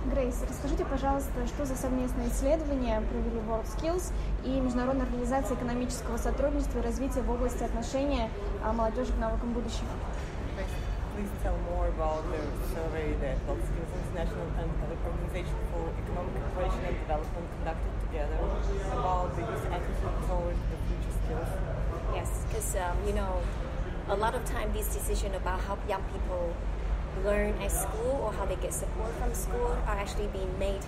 Грейс, расскажите, пожалуйста, что за совместное исследование провели WorldSkills и Международная организация экономического сотрудничества и развития в области отношения молодежи к навыкам будущего? Please tell more about the survey that WorldSkills International and the Organization for Economic Cooperation and Development conducted together about the youth attitude towards the future skills. Yes, because a lot of time these decisions about how young people learn at school or how they get support from school are actually being made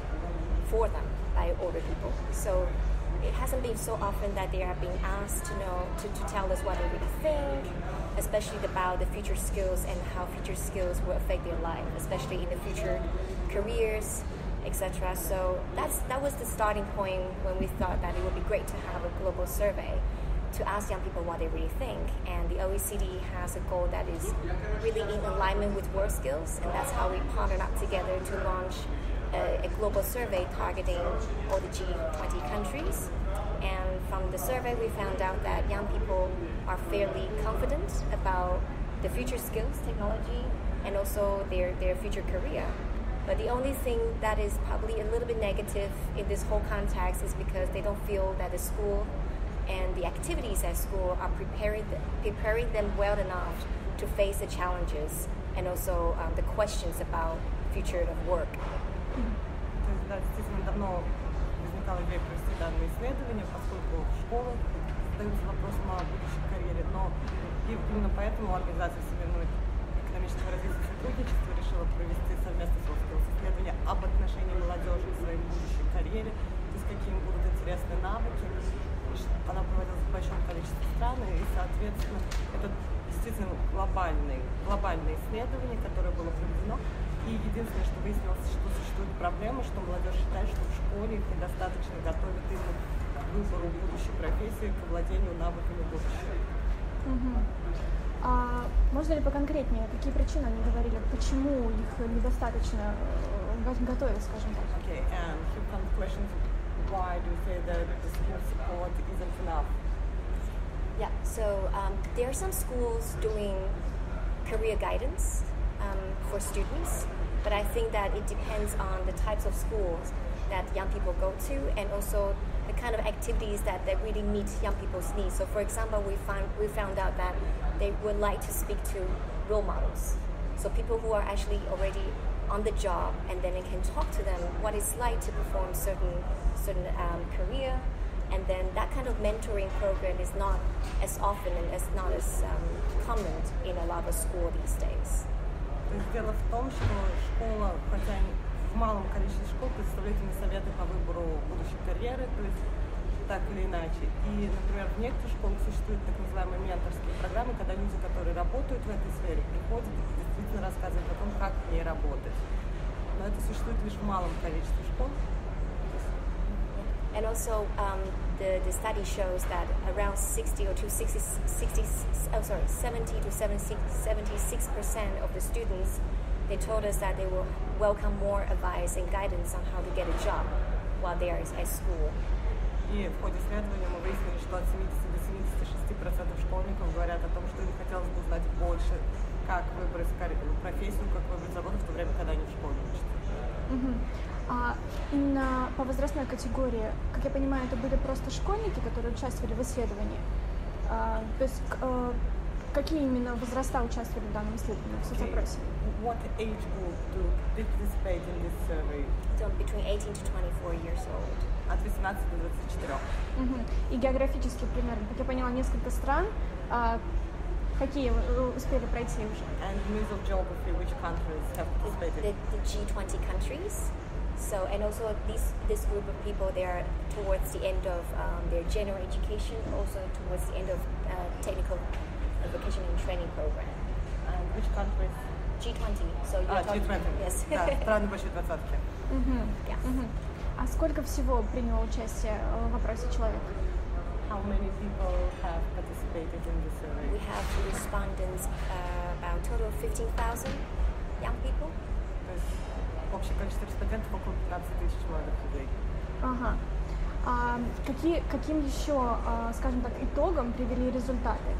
for them by older people. So it hasn't been so often that they are being asked to tell us what they really think, especially about the future skills and how future skills will affect their life, especially in the future careers, etc. So that was the starting point when we thought that it would be great to have a global survey to ask young people what they really think. And the OECD has a goal that is really in alignment with WorldSkills, and that's how we partnered up together to launch a global survey targeting all the G20 countries. And from the survey, we found out that young people are fairly confident about the future skills, technology, and also their future career. But the only thing that is probably a little bit negative in this whole context is because they don't feel that the school and the activities at school are preparing them well enough to face the challenges and also the questions about future of work. Да, действительно, давно возникала идея провести данное исследование, поскольку в школах задаются вопросом о будущей карьере, но именно поэтому Организация Всемирного экономического развития и сотрудничества решила провести совместно с WorldSkills исследование об отношении молодежи к своей будущей карьере, то есть какие им будут интересны навыки. Она проводилась в большом количестве стран, и, соответственно, это действительно глобальное исследование, которое было проведено. И единственное, что выяснилось, что существует проблема, что молодежь считает, что в школе их недостаточно готовят именно к выбору будущей профессии, к владению навыками будущего. А можно ли поконкретнее, какие причины они говорили, почему их недостаточно готовят, скажем так? Okay, and here comes the question. Why do you say that the school support isn't enough? Yeah, so there are some schools doing career guidance for students, but I think that it depends on the types of schools that young people go to and also the kind of activities that really meet young people's needs. So for example, we found out that they would like to speak to role models. So people who are actually already on the job, and then it can talk to them what it's like to perform certain career, and then that kind of mentoring program is not as often and not as common in a lot of schools these days. То есть дело в том, что школа, хотя в малом количестве школ предоставляет им советы по выбору будущей карьеры, то есть так или иначе. И, например, в некоторых школах существуют так называемые менторские программы, когда люди, которые работают в этой сфере, приходят и действительно рассказывают о том, как в ней работать. Но это существует лишь в малом количестве школ. And also, the study shows that around 70 to 76% of the students, they told us that they will welcome more advice and guidance on how to get a job while they are at school. И в ходе исследования мы выяснили, что от 70 до 76% школьников говорят о том, что им хотелось бы узнать больше, как выбрать профессию, как выбрать работу в то время, когда они в школе учатся. А именно по возрастной категории, как я понимаю, это были просто школьники, которые участвовали в исследовании. То есть какие именно возраста участвовали в данном исследовании, в соцопросе? What age group do participate in this survey? So between 18 to 24 years old. От 18 до 24. И географически примерно, как я поняла, несколько стран. Какие вы успели пройти уже? And in terms of geography, which countries have participated? The G20 countries. So, and also this group of people, they are towards the end of their general education, also towards the end of technical vocation and training program. And which countries? G20. So you're talking, G20. Yes. Да, страны большой двадцатки. Yeah. А сколько всего приняло участие в вопросе человек? How many people have participated in the survey? We have respondents about a total of 15,000 young people. То есть общее количество респондентов около 15 тысяч молодых людей. Ага. А каким еще, скажем так, итогом привели результаты?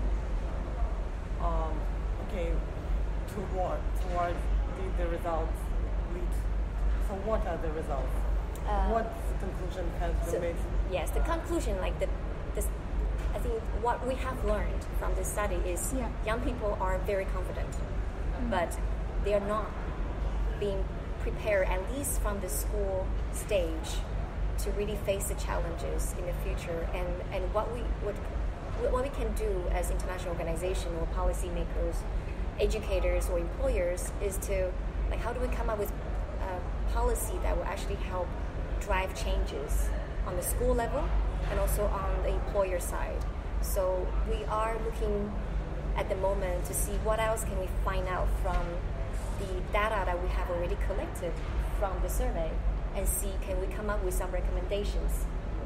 Okay, toward did the results lead? So what are the results? What conclusion has been made? Yes, the conclusion, like I think what we have learned from this study is young people are very confident, but they are not being prepared, at least from the school stage, to really face the challenges in the future. And what we can do as international organization or policymakers, educators or employers is to, like, how do we come up with a policy that will actually help drive changes on the school level and also on the employer side. So we are looking at the moment to see what else can we find out from the data that we have already collected from the survey, and see can we come up with some recommendations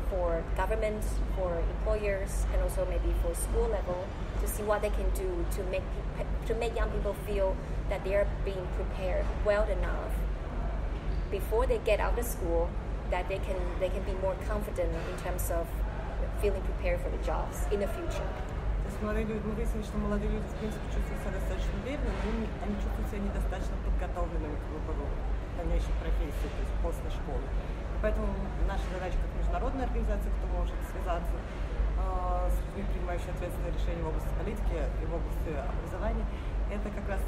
for government, for employers, and also maybe for school level to see what they can do to make young people feel that they are being prepared well enough before they get out of school, that they can be more confident in terms of feeling prepared for the jobs in the future. То есть мы выяснили, что молодые люди в принципе чувствуют себя достаточно уверенно, но они чувствуют себя недостаточно подготовленными к выбору дальнейшей профессии, то есть после школы. Поэтому наша задача как международная организация, кто может связаться с людьми, принимающими ответственные решения в области политики и в области образования, это как раз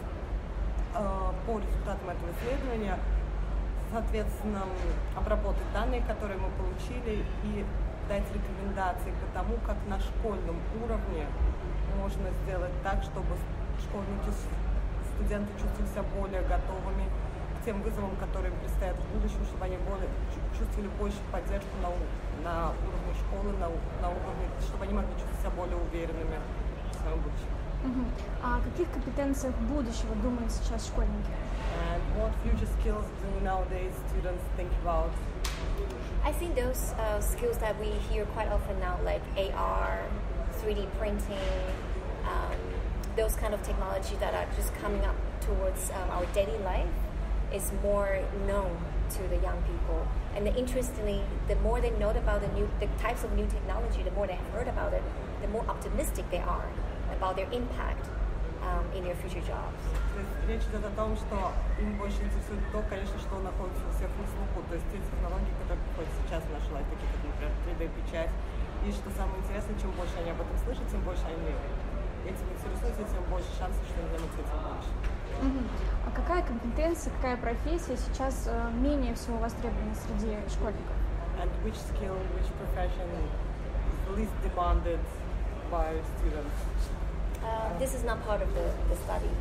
по результатам этого исследования, соответственно, обработать данные, которые мы получили, и дать рекомендации по тому, как на школьном уровне можно сделать так, чтобы школьники, студенты чувствовали себя более готовыми к тем вызовам, которые им предстоят в будущем, чтобы они чувствовали больше поддержку на уровне школы, на уровне, чтобы они могли чувствовать себя более уверенными в своем будущем. А о каких компетенциях будущего думают сейчас школьники? And what future skills do nowadays students think about? I think those skills that we hear quite often now, like AR, 3D printing, those kind of technology that are just coming up towards our daily life, is more known to the young people. And interestingly, the more they know about the types of new technology, the more they have heard about it, the more optimistic they are about their impact in their future jobs. Речь идет о том, что им больше интересует то, конечно, что находится у всех на слуху, то есть те технологии, которые приходят сейчас в нашу лайф, такие как, например, 3D-печать. И что самое интересное, чем больше они об этом слышат, тем больше они этим интересуются, тем больше шансов, что они займутся этим больше. А какая компетенция, какая профессия сейчас менее всего востребована среди школьников? And which skill, which profession is the least demanded by students? This is not part of the study.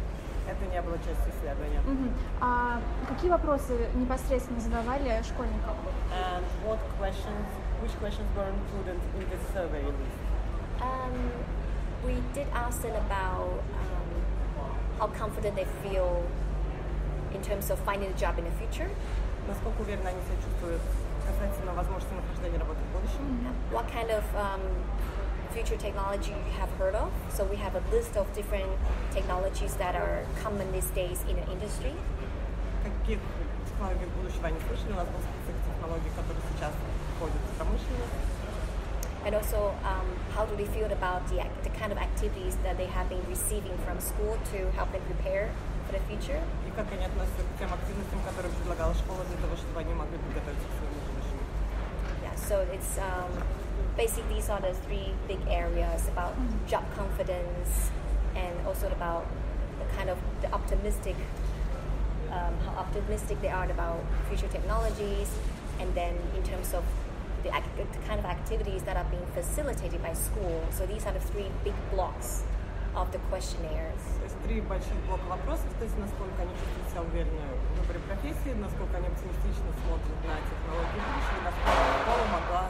Это не было частью исследования. А какие вопросы непосредственно задавали школьникам? And which questions were included in this survey? We did ask them about how confident they feel in terms of finding a job in the future. Насколько уверенно они себя чувствуют касательно возможности нахождения работы в будущем? What kind of future technology you have heard of? So we have a list of different technologies that are common these days in the industry. Каких технологий будущего они слышали? У нас был список технологий, которые сейчас входят в промышленность. And also, how do they feel about the kind of activities that they have been receiving from school to help them prepare for the future? И как они относятся к тем активностям, которые предлагала школа для того, чтобы они могли подготовиться к своему будущему? Yeah, so it's basically these are the three big areas about job confidence, and also about the kind of the optimistic, how optimistic they are about future technologies, and then in terms of the kind of activities that are being facilitated by school. So these are the three big blocks of the questionnaires. То есть три больших блока вопросов, то есть насколько они чувствуют себя уверенно в выборе профессии, насколько они оптимистично смотрят на технологии будущего, и насколько школа могла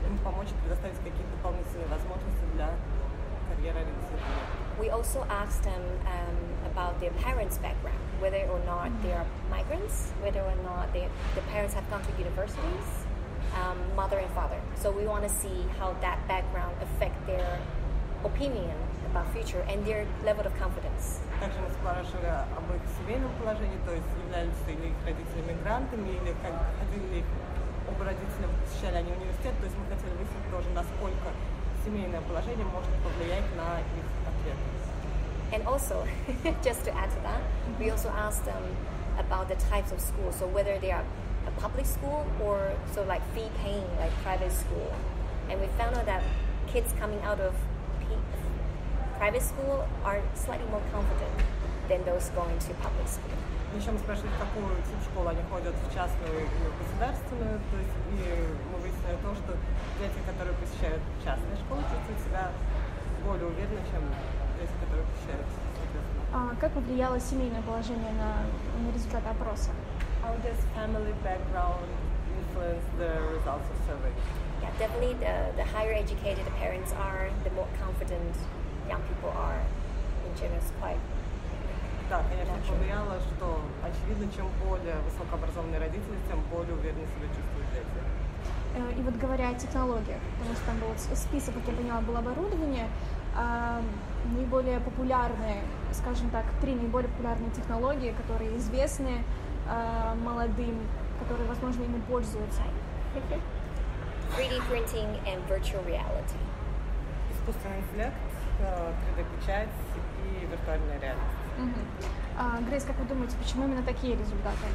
им помочь предоставить какие-то дополнительные возможности для карьеры ориентирования. We also asked them about their parents' background, whether or not they are migrants, whether or not the parents have gone to universities, mother and father. So we want to see how that background affect their opinion about future and their level of confidence. Также мы спрашивали об их семейном положении, то есть являлись ли их родители мигрантами, или ходили ли оба родителя, посещали они университет, то есть мы хотели выяснить тоже, насколько семейное положение может повлиять на их ответ. And also, just to add to that, we also asked them about the types of schools, so whether they are public school or so like fee paying like private school, and we found out that kids coming out of private school are slightly more confident than those going to public school. Еще мы спрашивали, в какую тип школу они ходят, в частную и государственную, то есть и мы выяснили то, что дети, которые посещают частные школы, чувствуют себя более уверенно, чем дети, которые посещают, соответственно. Как повлияло семейное положение на результаты опроса? How does family background influence the results of survey? Yeah, definitely the higher educated the parents are, the more confident young people are in general. It's quite Да, конечно, повлияло, что очевидно, чем более высокообразованные родители, тем более уверенно себя чувствуют дети. И вот говоря о технологиях, потому что там был список, как я поняла, было оборудование, наиболее популярные, скажем так, 3 наиболее популярные технологии, которые известны молодым, которые, возможно, ими пользуются. 3D printing and virtual reality. Искусственный интеллект, 3D-печать и виртуальная реальность. Грейс, как вы думаете, почему именно такие результаты?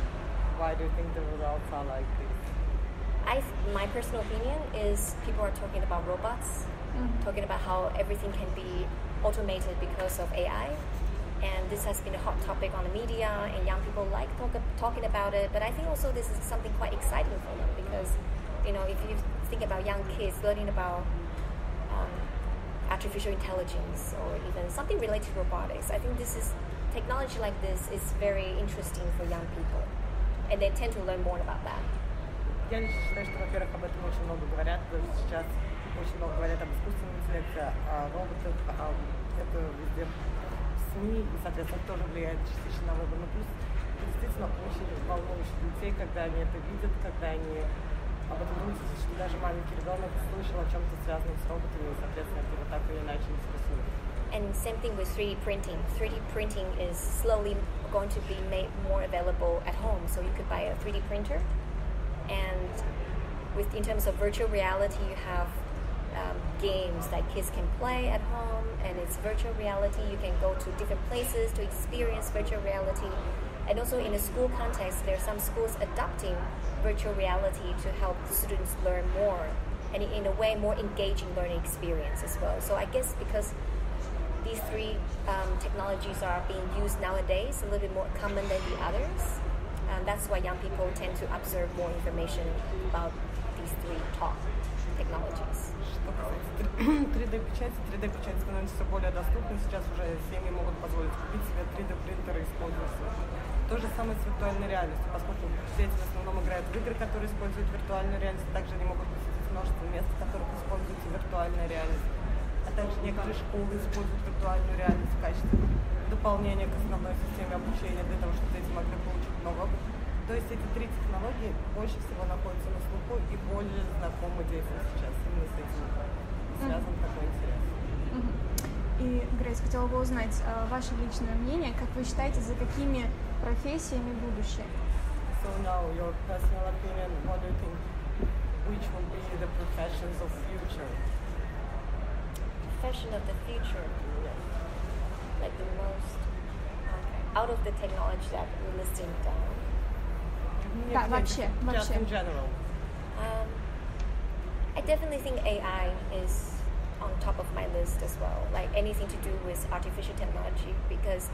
Why do you think the results are like this? My personal opinion is people are talking about robots, talking about how everything can be automated because of AI. And this has been a hot topic on the media, and young people like talking about it. But I think also this is something quite exciting for them because, you know, if you think about young kids learning about artificial intelligence or even something related to robotics, I think technology like this is very interesting for young people, and they tend to learn more about that. Я лично считаю, что, во-первых, об этом очень много говорят. Сейчас очень много говорят об искусственном интеллекте, о роботах, это везде в СМИ, и, соответственно, тоже влияет частично на выбор. Но плюс, действительно, очень волнующе детей, когда они это видят, когда они об этом думают, что даже маленький ребенок слышал о чем-то связанном с роботами, и, соответственно, это его так или иначе интересует. And same thing with 3D printing. 3D printing is slowly going to be made more available at home. So you could buy a 3D printer, and in terms of virtual reality, you have games that kids can play at home, and it's virtual reality. You can go to different places to experience virtual reality. And also in a school context, there are some schools adopting virtual reality to help students learn more, and in a way, more engaging learning experience as well. So I guess because these 3 technologies are being used nowadays, a little bit more common than the others. That's why young people tend to observe more information about these 3 top technologies. 3D-печать становится все более доступной. Сейчас уже семьи могут позволить купить себе 3D-принтеры и использовать их. То же самое с виртуальной реальностью, поскольку дети в основном играют в игры, которые используют виртуальную реальность, также они могут посетить множество мест, в которых используется виртуальная реальность. А также некоторые школы используют виртуальную реальность в качестве дополнения к основной системе обучения для того, чтобы дети могли получить много опыта. То есть эти 3 технологии больше всего находятся на слуху и более знакомы детям сейчас. Именно с этим связан такой интерес. И, Грейс, хотела бы узнать ваше личное мнение, как вы считаете, за какими профессиями будущее? So now, your personal opinion, what do you think, which will be the professions of future? Profession of the future, like the most, out of the technology that we're listing down. Да, вообще. Just in general. I definitely think AI is on top of my list as well. Like anything to do with artificial technology, because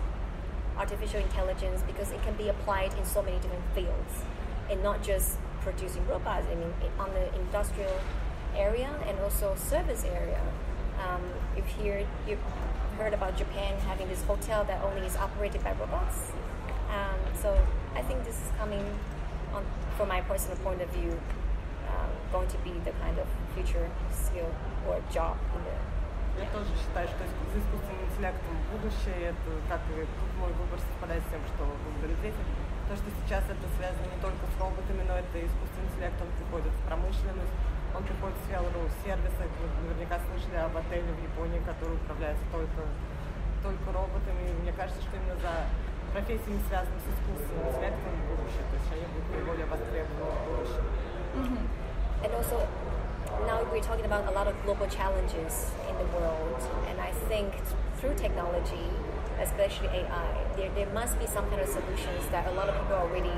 artificial intelligence, because it can be applied in so many different fields, and not just producing robots. I mean, on the industrial area and also service area. You've heard about Japan having this hotel that only is operated by robots. So I think this is coming on, from my personal point of view, going to be the kind of future skill or job in there. Я тоже считаю, что за искусственным интеллектом будущее, это как и тут мой выбор совпадает с тем, что выбрали дети. То, что сейчас это связано не только с роботами, но это искусственный интеллект, он приходит в промышленность, он приходит в сферу сервиса. Вы наверняка слышали об отеле в Японии, который управляется только роботами. И мне кажется, что именно за профессиями, связанными с искусственным интеллектом, будущее, то есть они будут наиболее востребованы в будущем. And also, now we're talking about a lot of global challenges in the world, and I think through technology, especially AI, there must be some kind of solutions that a lot of people are already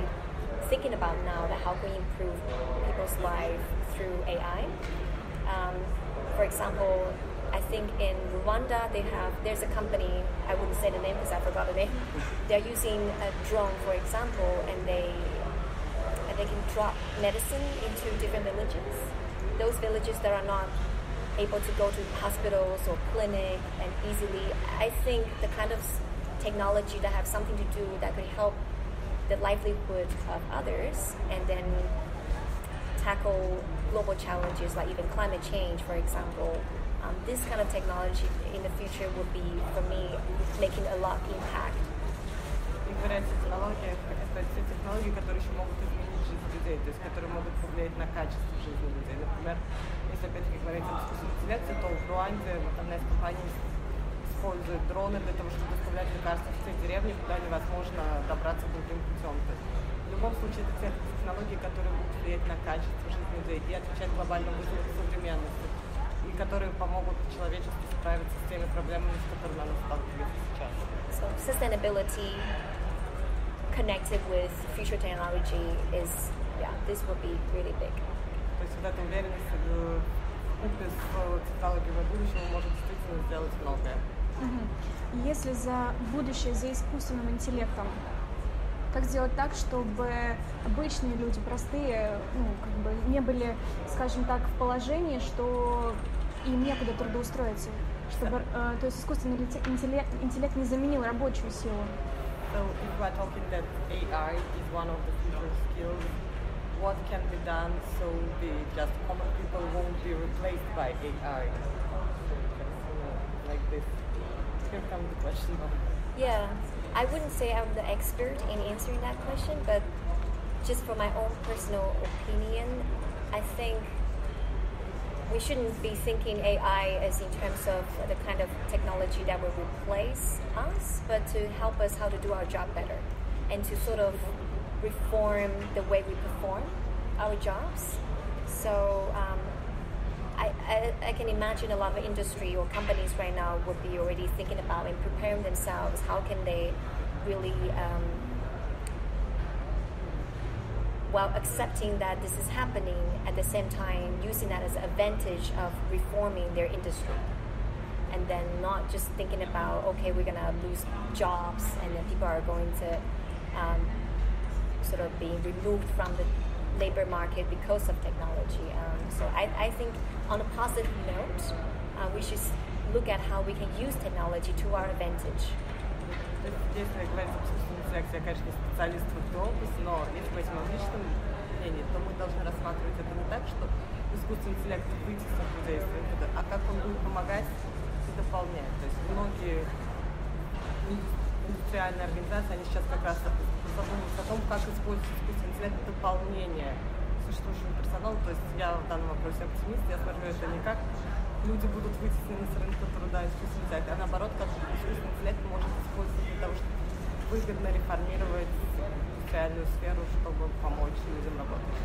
thinking about now that how can we improve people's life through AI. For example, I think in Rwanda there's a company, I wouldn't say the name because I forgot the name. They're using a drone, for example, and they can drop medicine into different villages. Those villages that are not able to go to hospitals or clinic and easily. I think the kind of technology that have something to do that could help the livelihood of others and then tackle global challenges like even climate change, for example. This kind of technology in the future would be, for me, making a lot of impact. И говоря о технологиях, это те технологии, которые еще могут изменить жизнь людей, то есть которые могут повлиять на качество жизни людей. Например, если опять-таки говорить об искусственном интеллекте, то в Руанде одна из компаний использует дроны для того, чтобы доставлять лекарства в те деревни, куда невозможно добраться другим путем. То есть, в любом случае, это те технологии, которые будут влиять на качество жизни людей и отвечать глобальным вызовам современности, и которые помогут человечеству справиться с теми проблемами, с которыми оно сталкивается сейчас. So sustainability connected with future technology is, this would be really big. То есть вот эта уверенность вкупе с технологиями будущего может действительно сделать многое. Если за будущее, за искусственным интеллектом, как сделать так, чтобы обычные люди, простые, не были, скажем так, в положении, что им некуда трудоустроиться, чтобы, то есть искусственный интеллект не заменил рабочую силу. So if we are talking that AI is one of the future skills, what can be done so just common people won't be replaced by AI? Like this. Here comes the question. Yeah, I wouldn't say I'm the expert in answering that question, but just for my own personal opinion, I think we shouldn't be thinking AI as in terms of the kind of technology that will replace us, but to help us how to do our job better and to sort of reform the way we perform our jobs. So I can imagine a lot of industry or companies right now would be already thinking about and preparing themselves. How can they really, while accepting that this is happening, at the same time using that as an advantage of reforming their industry. And then not just thinking about, okay, we're going to lose jobs and then people are going to sort of be removed from the labor market because of technology. So I think on a positive note, we should look at how we can use technology to our advantage. Если говорить об искусственном интеллекте, я, конечно, специалист в этой области, но если говорить о моем личном мнении, то мы должны рассматривать это не так, что искусственный интеллект вытеснит людей из рынка, а как он будет помогать и дополнять. То есть многие индустриальные организации, они сейчас как раз задумываются о том, как использовать искусственный интеллект в дополнение существующего персонала. То есть я в данном вопросе оптимист, я смотрю это не как люди будут вытеснены с рынка труда искусственный интеллект, а наоборот, как искусственный интеллект может использовать для того, чтобы выгодно реформировать индустриальную сферу, чтобы помочь людям работать.